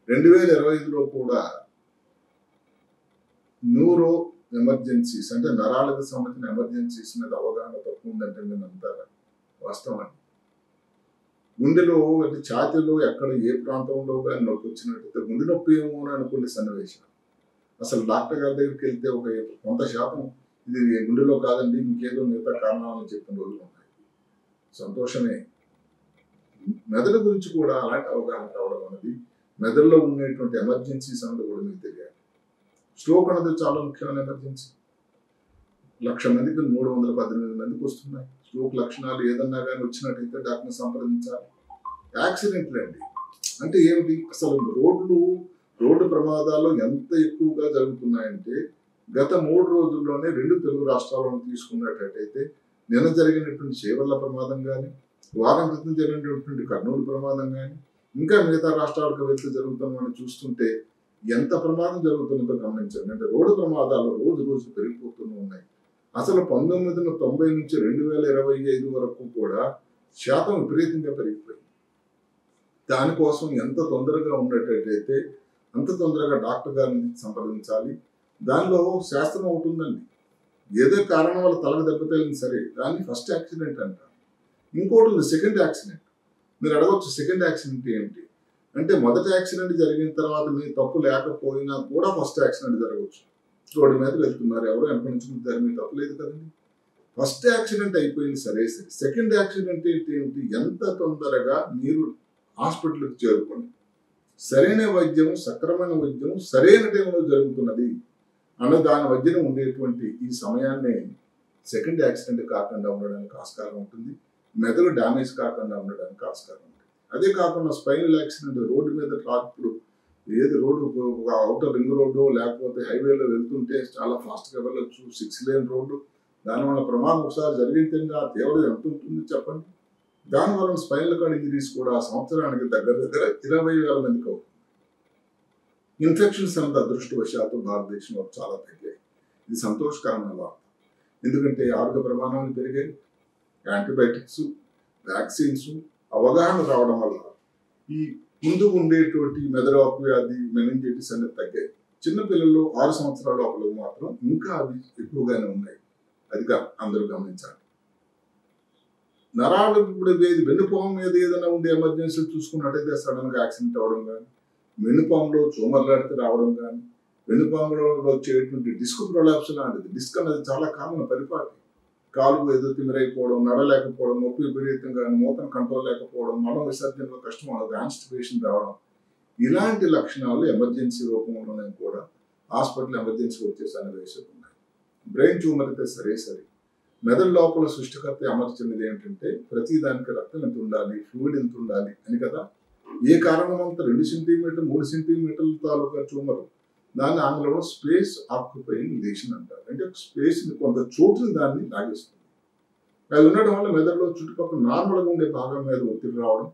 2025లో కూడా neuro emergencies అంటే నరాలకు సంబంధించిన ఎమర్జెన్సీస్ మీద అవగాహన తక్కువ ఉందంటే నేను అంటారా? వాస్తవం. గుండెలో అంటే ఛాతీలో ఎక్కడ ఏ ప్రాంతంలో కానీ నొప్పి వచ్చినట్టయితే గుండె నొప్పి ఏమో అని అనుకునే సన్నివేశం. అసలు డాక్టర్ గారి దగ్గరికి వెళ్తే ఒక కొంత శాతం ఇది గుండెలో కాదండి ఇంకేదో మిగతా కారణాలని చెప్పిన రోజులు ఉన్నాయి. సంతోషమే. మెదడు గురించి కూడా అలాంటి అవగాహన రావడం అనేది మెదడులో ఉండేటువంటి ఎమర్జెన్సీస్ అన్నది కూడా మీకు తెలియాలి. స్ట్రోక్ అనేది చాలా ముఖ్యమైన ఎమర్జెన్సీ. 1,00,000 మందికి 318 మందికి వస్తున్నాయి. స్ట్రోక్ లక్షణాలు ఏదన్నా కానీ వచ్చినట్టయితే డాక్టర్ని సంప్రదించాలి. యాక్సిడెంట్లు అండి అంటే ఏమిటి? అసలు రోడ్డు ప్రమాదాలు ఎంత ఎక్కువగా జరుగుతున్నాయంటే గత 3 రోజుల్లోనే 2 తెలుగు రాష్ట్రాలను తీసుకున్నట్టయితే నిన్న జరిగినటువంటి చేవెళ్ల ప్రమాదం కానీ, వారం క్రితం జరిగినటువంటి కర్నూలు ప్రమాదం కానీ, ఇంకా మిగతా రాష్ట్రాలకు వెళ్తే జరుగుతుందని చూస్తుంటే ఎంత ప్రమాదం జరుగుతుందో గమనించండి. అంటే రోడ్డు ప్రమాదాలు రోజు పెరిగిపోతూనే ఉన్నాయి. అసలు 1990 నుంచి 2025 వరకు కూడా శాతం విపరీతంగా పెరిగిపోయింది. దానికోసం ఎంత తొందరగా ఉండేటట్టయితే అంత తొందరగా డాక్టర్ గారిని సంప్రదించాలి. దానిలో శాస్త్రం ఒకటి ఉందండి. ఏదో కారణం వల్ల తలకు దెబ్బ తగిలింది సరే, దాన్ని ఫస్ట్ యాక్సిడెంట్ అంటారు. ఇంకోటి ఉంది సెకండ్ యాక్సిడెంట్. మీరు అడగవచ్చు సెకండ్ యాక్సిడెంట్ ఏంటి అంటే, మొదటి యాక్సిడెంట్ జరిగిన తర్వాత మీ తప్పు లేకపోయినా కూడా ఫస్ట్ యాక్సిడెంట్ జరగవచ్చు. రోడ్డు మీద వెళ్తున్నారు, ఎవరు అనుకుంటున్నారు, మీ తప్పు లేదు కదండి. ఫస్ట్ యాక్సిడెంట్ అయిపోయింది సరే. సెకండ్ యాక్సిడెంట్ ఏంటి? ఎంత తొందరగా మీరు హాస్పిటల్కి చేరుకోండి. సరైన వైద్యం, సక్రమైన వైద్యం సరైన టైంలో జరుగుతున్నది అన్న దాని మధ్యన ఉండేటువంటి ఈ సమయాన్ని సెకండ్ యాక్సిడెంట్ కాకుండా ఉండడానికి ఆస్కారం ఉంటుంది. మెదడు డ్యామేజ్ కాకుండా ఉండడానికి ఆస్కారం ఉంటుంది. అదే కాకుండా స్పైనల్ యాక్సిడెంట్ రోడ్డు మీద ట్రాఫిక్లు ఏది రోడ్డు అవుటర్ రింగ్ రోడ్డు లేకపోతే హైవేలో వెళ్తుంటే చాలా ఫాస్ట్గా వెళ్ళొచ్చు. 6 లేన్ రోడ్డు, దానివల్ల ప్రమాదం ఒకసారి జరిగితే ఆ తీవ్రత ఎంత ఉంటుంది చెప్పండి. దానివల్ల స్పైనల్ కార్డ్ ఇంజరీస్ కూడా సంవత్సరానికి దగ్గర 20,000 మందికి అవుతుంది. ఇన్ఫెక్షన్స్ అన్నది అదృష్టవశాత్తు భారతదేశంలో చాలా తగ్గాయి. ఇది సంతోషకరమైన వార్త. ఎందుకంటే ఆరోగ్య ప్రమాణాలు పెరిగాయి. యాంటీబయాటిక్స్, వ్యాక్సిన్స్ అవగాహన రావడం వల్ల ఈ ముందు ఉండేటువంటి మెదడు వ్యాధి, మెనింజైటిస్ అనేది తగ్గాయి. చిన్నపిల్లలు 6 సంవత్సరాల లోపల మాత్రం ఇంకా అవి ఎక్కువగానే ఉన్నాయి. అది అందరూ గమనించాలి. నరాలు ఇప్పుడు వెన్నుపాము మీద ఏదైనా ఉండే ఎమర్జెన్సీ చూసుకున్నట్టయితే సడన్ గా యాక్సిడెంట్ అవడం కానీ, వెన్నుపాములో ట్యూమర్లాడితే రావడం కానీ, వెన్నుపాములో వచ్చేటువంటి డిస్క్ ప్రొలాప్స్ లాంటిది. డిస్క్ అనేది చాలా కామన్ పరిపాటి. కాలు ఏదో తిమిరైపోవడం, నడలేకపోవడం, నొప్పి విపరీతంగా, మూతను కంట్రోల్ లేకపోవడం, మలం విసర్జనలో కష్టం అవడం, కాన్స్టిపేషన్ రావడం, ఇలాంటి లక్షణాలు ఎమర్జెన్సీ రూపంలోనే కూడా హాస్పిటల్ ఎమర్జెన్సీ వచ్చే సన్నివేశాలు ఉన్నాయి. బ్రెయిన్ ట్యూమర్ అయితే సరే. మెదడు లోపల సృష్టికర్త అమర్చినది ఏంటంటే ప్రతి దానికి రక్తం ఎంత ఉండాలి, ఫ్లూయిడ్ ఎంత ఉండాలి అని కదా. ఏ కారణం అంతా 2 సెంటీమీటర్ 3 సెంటీమీటర్ల తాలూకా ట్యూమర్, దాన్ని ఆంగ్లంలో స్పేస్ ఆక్యుపైయింగ్ లీషన్ అంటారు. అంటే స్పేస్ కొంత చోటుని దాన్ని లాగేస్తుంది. అది ఉండడం వల్ల మెదడులో చుట్టుపక్కల నార్మల్గా ఉండే భాగం మీద ఒత్తిడి రావడం,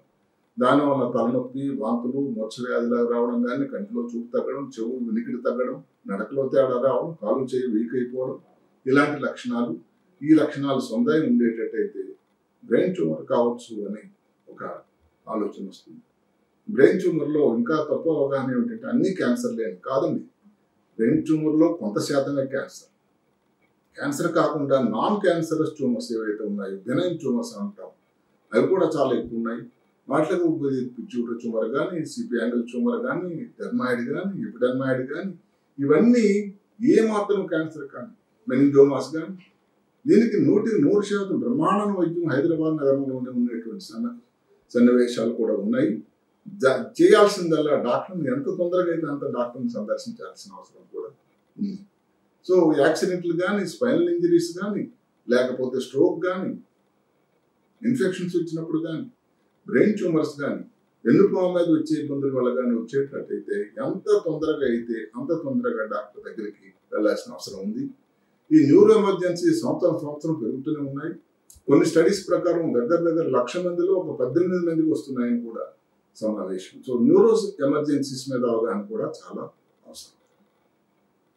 దానివల్ల తలనొప్పి, వాంతులు, మొచ్చ వ్యాధిలాగా రావడం కానీ, కంటిలో చూపు తగ్గడం, చెవు వినికిడి తగ్గడం, నడకలో తేడా రావడం, కాలు చేయి వీక్ అయిపోవడం, ఇలాంటి లక్షణాలు. ఈ లక్షణాలు సొంతంగా ఉండేటట్టయితే బ్రెయిన్ ట్యూమర్ కావచ్చు అని ఒక ఆలోచన వస్తుంది. బ్రెయిన్ ట్యూమర్లో ఇంకా తక్కువ అవగాహన ఏమిటంటే అన్ని క్యాన్సర్లే అని కాదండి. బ్రెయిన్ ట్యూమర్లో కొంత శాతమే క్యాన్సర్. క్యాన్సర్ కాకుండా నాన్ క్యాన్సరస్ ట్యూమర్స్ ఏవైతే ఉన్నాయో, బెనైన్ ట్యూమర్స్ అంటాం, అవి కూడా చాలా ఎక్కువ ఉన్నాయి. వాటిలో పిట్యూటరీ ట్యూమర్ కానీ, సిపి యాంగిల్ ట్యూమర్ కానీ, డెర్మాయిడ్ కానీ, ఎపిడెర్మాయిడ్ కానీ, ఇవన్నీ ఏ మాత్రం క్యాన్సర్ కానీ, మెనింజోమాస్ కానీ, దీనికి 100% బ్రహ్మాండమైన వైద్యం హైదరాబాద్ నగరంలో ఉండేటువంటి సన్నివేశాలు కూడా ఉన్నాయి. చేయాల్సిందల్లా డాక్టర్ని ఎంత తొందరగా అయితే అంత డాక్టర్ని సందర్శించాల్సిన అవసరం కూడా ఉంది. సో యాక్సిడెంట్లు కానీ, స్పైనల్ ఇంజరీస్ కానీ, లేకపోతే స్ట్రోక్ కానీ, ఇన్ఫెక్షన్స్ వచ్చినప్పుడు కానీ, బ్రెయిన్ ట్యూమర్స్ కానీ, వెన్నుపాము మీద వచ్చే ఇబ్బందుల వల్ల కానీ వచ్చేటట్టయితే ఎంత తొందరగా అయితే అంత తొందరగా డాక్టర్ దగ్గరికి వెళ్ళాల్సిన అవసరం ఉంది. ఈ న్యూరో ఎమర్జెన్సీ సంవత్సరం పెరుగుతూనే ఉన్నాయి. కొన్ని స్టడీస్ ప్రకారం దగ్గర 1,00,000 మందిలో ఒక 18 మందికి వస్తున్నాయని కూడా సమావేశం. సో న్యూరో ఎమర్జెన్సీస్ మీద అవగాహన కూడా చాలా అవసరం.